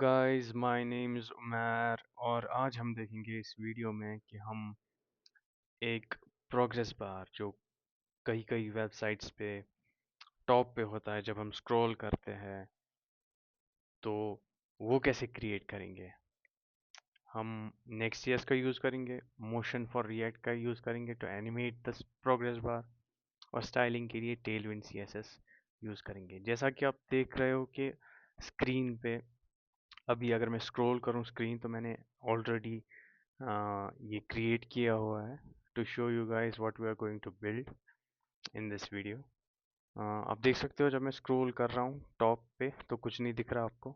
Guys my name is Umar और आज हम देखेंगे इस वीडियो में कि हम एक प्रोग्रेस बार जो कई कई वेबसाइट्स पे टॉप पे होता है जब हम स्क्रॉल करते हैं तो वो कैसे क्रिएट करेंगे। हम नेक्स्ट.js का यूज़ करेंगे, मोशन फॉर रिएक्ट का यूज़ करेंगे to animate the progress bar और स्टाइलिंग के लिए टेलविंड CSS यूज़ करेंगे। जैसा कि आप देख रहे हो कि स्क्रीन पे अभी अगर मैं स्क्रॉल करूं स्क्रीन तो मैंने ऑलरेडी ये क्रिएट किया हुआ है to show you guys what we are going to build in this video. आप देख सकते हो जब मैं स्क्रॉल कर रहा हूँ टॉप पे तो कुछ नहीं दिख रहा आपको।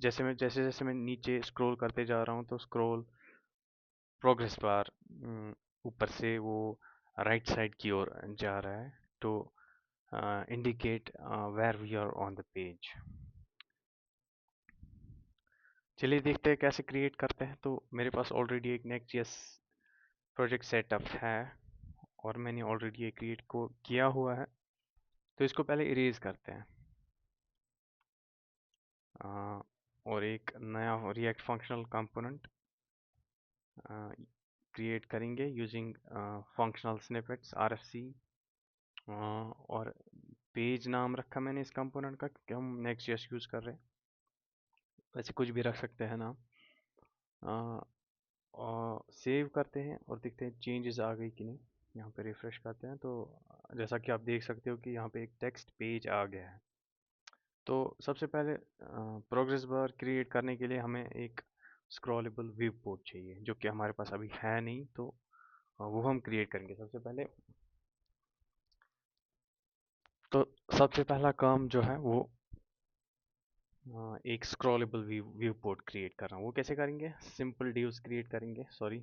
जैसे जैसे मैं नीचे स्क्रॉल करते जा रहा हूँ तो स्क्रॉल प्रोग्रेस बार ऊपर से वो राइट साइड की ओर जा रहा है to indicate where we are on the page. चलिए देखते हैं कैसे क्रिएट करते हैं। तो मेरे पास ऑलरेडी एक नेक्स्ट.js प्रोजेक्ट सेटअप है और मैंने ऑलरेडी ये क्रिएट को किया हुआ है। तो इसको पहले इरेज करते हैं और एक नया रिएक्ट फंक्शनल कंपोनेंट क्रिएट करेंगे यूजिंग फंक्शनल स्निपेट्स RFC। और पेज नाम रखा मैंने इस कंपोनेंट का क्योंकि हम नेक्स्ट.js यूज़ कर रहे हैं। वैसे कुछ भी रख सकते हैं नाम। और सेव करते हैं और देखते हैं चेंजेस आ गई कि नहीं। यहाँ पे रिफ्रेश करते हैं तो जैसा कि आप देख सकते हो कि यहाँ पे एक टेक्स्ट पेज आ गया है। तो सबसे पहले प्रोग्रेस बार क्रिएट करने के लिए हमें एक स्क्रॉलेबल व्यू पोर्ट चाहिए जो कि हमारे पास अभी है नहीं। तो वो हम क्रिएट करेंगे सबसे पहले। तो सबसे पहला काम जो है वो एक स्क्रॉलेबल व्यू पोर्ट क्रिएट करना। वो कैसे करेंगे? सिंपल डिव्स क्रिएट करेंगे, सॉरी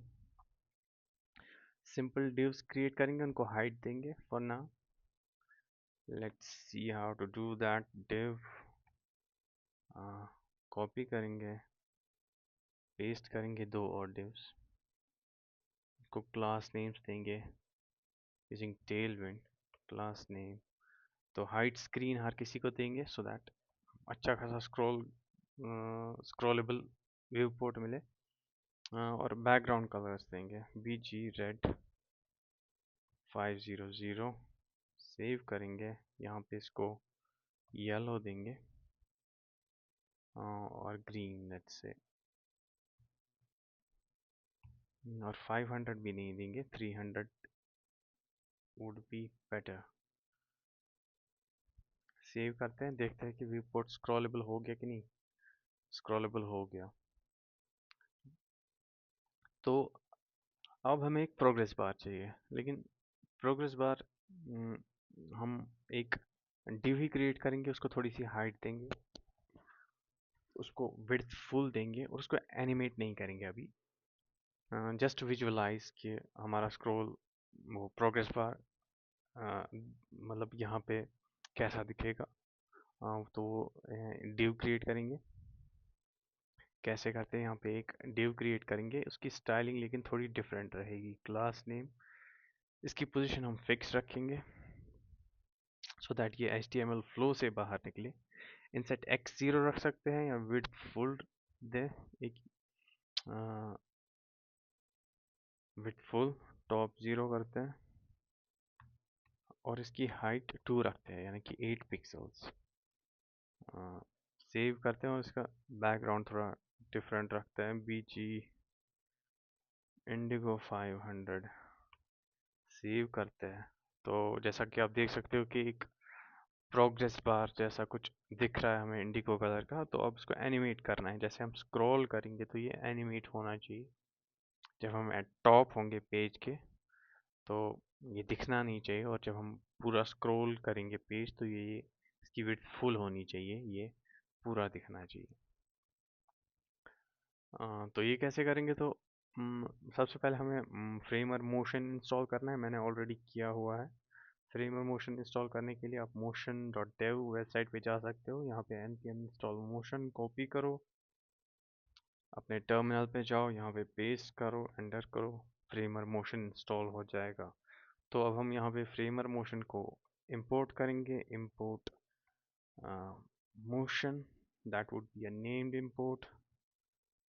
सिंपल डिव्स क्रिएट करेंगे, उनको हाइट देंगे for now. Let's see how to do that. Div copy करेंगे, पेस्ट करेंगे दो और डिव्स को क्लास नेम्स देंगे यूजिंग टेलविंड क्लास नेम। तो हाइट स्क्रीन हर किसी को देंगे सो दैट अच्छा खासा स्क्रॉलेबल व्यू पोर्ट मिले। और बैकग्राउंड कलर्स देंगे BG रेड 500। सेव करेंगे, यहाँ पे इसको येलो देंगे और ग्रीन लेट्स से। और 500 भी नहीं देंगे, 300 वुड बी बेटर। सेव करते हैं, देखते हैं कि व्यू पोर्ट स्क्रॉलेबल हो गया कि नहीं। स्क्रॉलेबल हो गया। तो अब हमें एक प्रोग्रेस बार चाहिए, लेकिन प्रोग्रेस बार हम एक डिव ही क्रिएट करेंगे, उसको थोड़ी सी हाइट देंगे, उसको विड्थ फुल देंगे और उसको एनिमेट नहीं करेंगे अभी। जस्ट विजुअलाइज कि हमारा स्क्रॉल वो प्रोग्रेस बार मतलब यहाँ पे कैसा दिखेगा। तो डिव क्रिएट करेंगे। कैसे करते हैं? यहाँ पे एक डिव क्रिएट करेंगे, उसकी स्टाइलिंग लेकिन थोड़ी डिफरेंट रहेगी। क्लास नेम इसकी पोजीशन हम फिक्स रखेंगे सो दैट ये HTML फ्लो से बाहर निकले। इनसेट x0 रख सकते हैं या विड्थ फुल दे। एक विड्थ फुल टॉप 0 करते हैं और इसकी हाइट 2 रखते हैं यानी कि 8 पिक्सल्स। सेव करते हैं और इसका बैकग्राउंड थोड़ा डिफरेंट रखते हैं, BG इंडिगो 500। सेव करते हैं तो जैसा कि आप देख सकते हो कि एक प्रोग्रेस बार जैसा कुछ दिख रहा है हमें इंडिगो कलर का। तो अब इसको एनिमेट करना है, जैसे हम स्क्रॉल करेंगे तो ये एनिमेट होना चाहिए। जब हम एट टॉप होंगे पेज के तो ये दिखना नहीं चाहिए, और जब हम पूरा स्क्रॉल करेंगे पेज तो ये इसकी विड्थ फुल होनी चाहिए, ये पूरा दिखना चाहिए। तो ये कैसे करेंगे? तो सबसे पहले हमें फ्रेमर मोशन इंस्टॉल करना है। मैंने ऑलरेडी किया हुआ है। फ्रेमर मोशन इंस्टॉल करने के लिए आप motion.dev वेबसाइट पे जा सकते हो। यहाँ पे npm install motion कॉपी करो, अपने टर्मिनल पे जाओ, यहाँ पे पेस्ट करो, एंटर करो, फ्रेमर मोशन इंस्टॉल हो जाएगा। तो अब हम यहाँ पे फ्रेमर मोशन को इंपोर्ट करेंगे। Import motion that would be a named import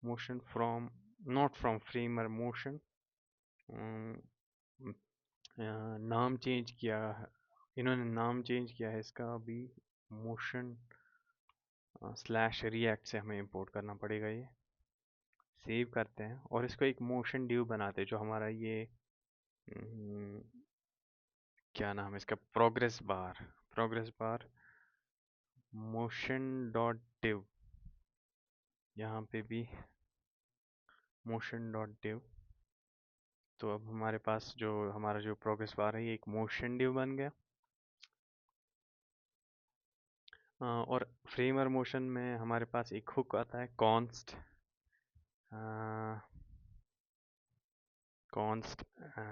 motion from, not from framer motion. अम, नाम चेंज किया है, इन्होंने नाम चेंज किया है इसका अभी, मोशन स्लैश रिएक्ट से हमें इंपोर्ट करना पड़ेगा ये। सेव करते हैं और इसको एक मोशन ड्यू बनाते हैं, जो हमारा ये क्या नाम है इसका, progress bar motion dot div, यहाँ पे भी मोशन डॉट डिव। तो अब हमारे पास जो हमारा जो प्रोग्रेस बार है ये एक मोशन ड्यू बन गया। और फ्रेमर मोशन में हमारे पास एक हुक आता है कॉन्स्ट,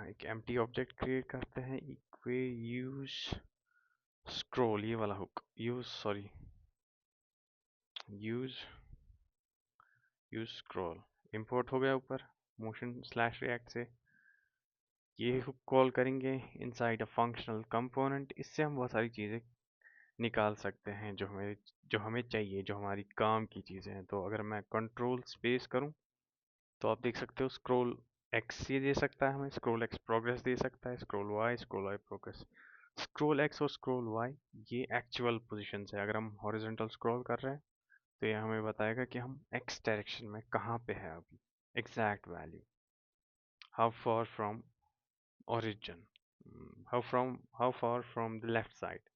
एक एम्प्टी ऑब्जेक्ट क्रिएट करते हैं इक्वे यूज स्क्रोल, ये वाला हुक, यूज स्क्रोल इंपोर्ट हो गया ऊपर मोशन स्लैश रिएक्ट से। ये हुक कॉल करेंगे इनसाइड अ फंक्शनल कंपोनेंट। इससे हम बहुत सारी चीज़ें निकाल सकते हैं जो हमें चाहिए, जो हमारी काम की चीज़ें हैं। तो अगर मैं कंट्रोल स्पेस करूं तो आप देख सकते हो स्क्रोल एक्स ये दे सकता है हमें, स्क्रोल एक्स प्रोग्रेस दे सकता है, scroll Y progress. Scroll X और स्क्रोल वाई ये एक्चुअल पोजीशन है। अगर हम हॉरिजॉन्टल स्क्रॉल कर रहे हैं तो ये हमें बताएगा कि हम एक्स डायरेक्शन में कहाँ पे है अभी, exact value, how far from origin, how far from the left side।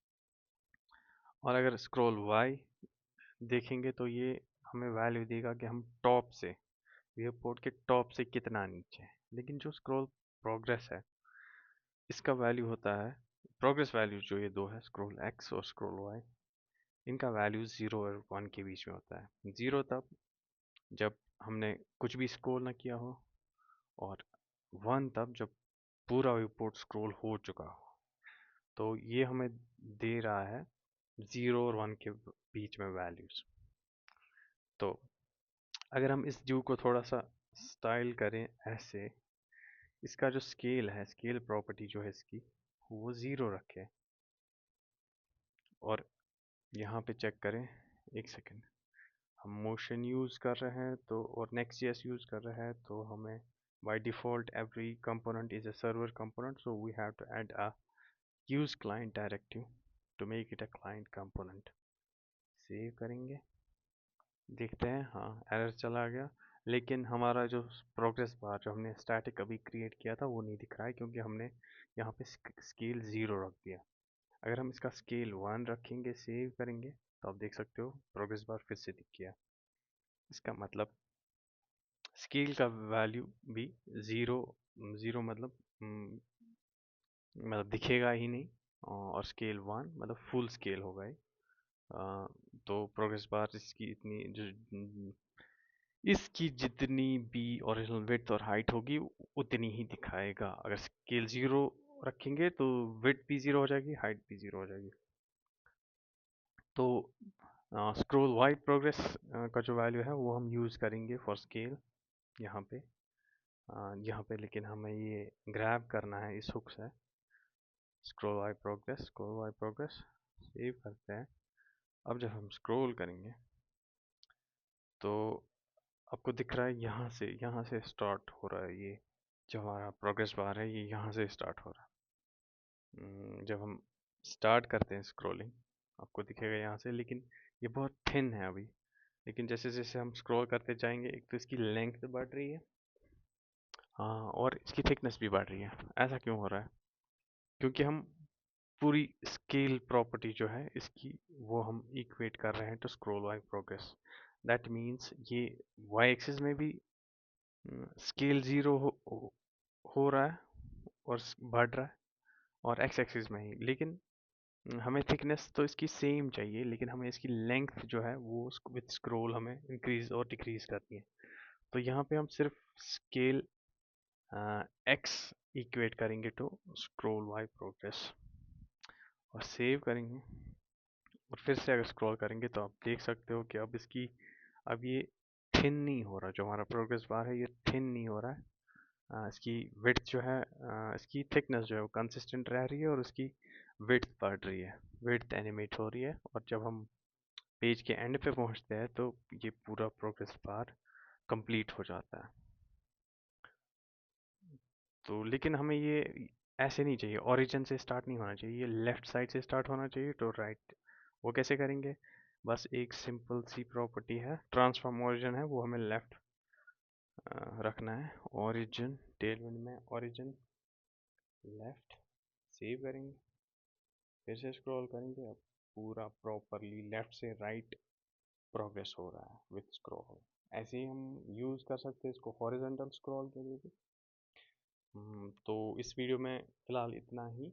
और अगर स्क्रॉल y देखेंगे तो ये हमें वैल्यू देगा कि हम टॉप से, व्यू के टॉप से कितना नीचे है। लेकिन जो स्क्रॉल प्रोग्रेस है इसका वैल्यू होता है, प्रोग्रेस वैल्यू जो ये दो है स्क्रॉल x और स्क्रॉल y, इनका वैल्यू 0 और 1 के बीच में होता है। 0 तब जब हमने कुछ भी स्क्रॉल ना किया हो, और 1 तब जब पूरा व्यू स्क्रॉल हो चुका हो। तो ये हमें दे रहा है 0 और 1 के बीच में वैल्यूज। तो अगर हम इस ड्यू को थोड़ा सा स्टाइल करें ऐसे, इसका जो स्केल है, स्केल प्रॉपर्टी जो है इसकी, वो 0 रखें। और यहाँ पे चेक करें, एक सेकेंड, हम मोशन यूज़ कर रहे हैं तो, और Next.js यूज़ कर रहे हैं तो हमें by default every component is a server component, so we have to add a use client directive to make it a client component। Save करेंगे, देखते हैं, हाँ एरर चला गया। लेकिन हमारा जो प्रोग्रेस बार जो हमने स्टैटिक अभी क्रिएट किया था वो नहीं दिख रहा है, क्योंकि हमने यहाँ पे स्केल 0 रख दिया। अगर हम इसका स्केल 1 रखेंगे, सेव करेंगे, तो आप देख सकते हो प्रोग्रेस बार फिर से दिख गया। इसका मतलब स्केल का वैल्यू भी 0, 0 मतलब दिखेगा ही नहीं, और स्केल 1 मतलब फुल स्केल होगा ये। तो प्रोग्रेस बार इसकी जितनी भी ओरिजिनल विड्थ और हाइट होगी उतनी ही दिखाएगा। अगर स्केल 0 रखेंगे तो विड्थ भी 0 हो जाएगी, हाइट भी 0 हो जाएगी। तो स्क्रॉल वाइड प्रोग्रेस का जो वैल्यू है वो हम यूज़ करेंगे फॉर स्केल यहाँ पे लेकिन हमें ये ग्रैब करना है इस हुक से। स्क्रॉल वाइड प्रोग्रेस सेव करते हैं। अब जब हम स्क्रॉल करेंगे तो आपको दिख रहा है यहाँ से स्टार्ट हो रहा है, ये जो हमारा प्रोग्रेस बार है ये यहाँ से स्टार्ट हो रहा है। जब हम स्टार्ट करते हैं स्क्रॉलिंग आपको दिखेगा यहाँ से, लेकिन ये बहुत थिन है अभी। लेकिन जैसे जैसे हम स्क्रॉल करते जाएंगे, एक तो इसकी लेंथ बढ़ रही है, हाँ, और इसकी थिकनेस भी बढ़ रही है। ऐसा क्यों हो रहा है? क्योंकि हम पूरी स्केल प्रॉपर्टी जो है इसकी वो हम इक्वेट कर रहे हैं to scroll Y progress. That means ये वाई एक्सिस में भी स्केल 0 हो रहा है और बढ़ रहा है, और एक्स एक्सिस में ही। लेकिन हमें थिकनेस तो इसकी सेम चाहिए, लेकिन हमें इसकी लेंथ जो है वो विथ स्क्रॉल हमें इंक्रीज और डिक्रीज करनी है। तो यहाँ पे हम सिर्फ स्केल एक्स इक्वेट करेंगे टू स्क्रॉल वाई प्रोग्रेस और सेव करेंगे। और फिर से अगर स्क्रॉल करेंगे तो आप देख सकते हो कि अब ये थिन नहीं हो रहा, जो हमारा प्रोग्रेस बार है ये थिन नहीं हो रहा है। इसकी विड्थ जो है, इसकी थिकनेस जो है वो कंसिस्टेंट रह रही है, और उसकी विड्थ बढ़ रही है, विड्थ एनिमेट हो रही है। और जब हम पेज के एंड पे पहुंचते हैं तो ये पूरा प्रोग्रेस बार कंप्लीट हो जाता है। तो लेकिन हमें ये ऐसे नहीं चाहिए, ओरिजिन से स्टार्ट नहीं होना चाहिए, ये लेफ्ट साइड से स्टार्ट होना चाहिए टू राइट। वो कैसे करेंगे? बस एक सिंपल सी प्रॉपर्टी है, ट्रांसफॉर्म ओरिजिन है, वो हमें लेफ्ट रखना है। ओरिजिन टेलविंड में ओरिजिन लेफ्ट सेव करेंगे, फिर से स्क्रॉल करेंगे। अब पूरा प्रॉपरली लेफ्ट से राइट प्रोग्रेस हो रहा है विथ स्क्रॉल। ऐसे ही हम यूज़ कर सकते हैं इसको हॉरिजॉन्टल स्क्रॉल के लिए भी। तो इस वीडियो में फ़िलहाल इतना ही।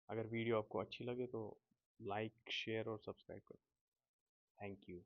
अगर वीडियो आपको अच्छी लगे तो लाइक शेयर और सब्सक्राइब करो। Thank you.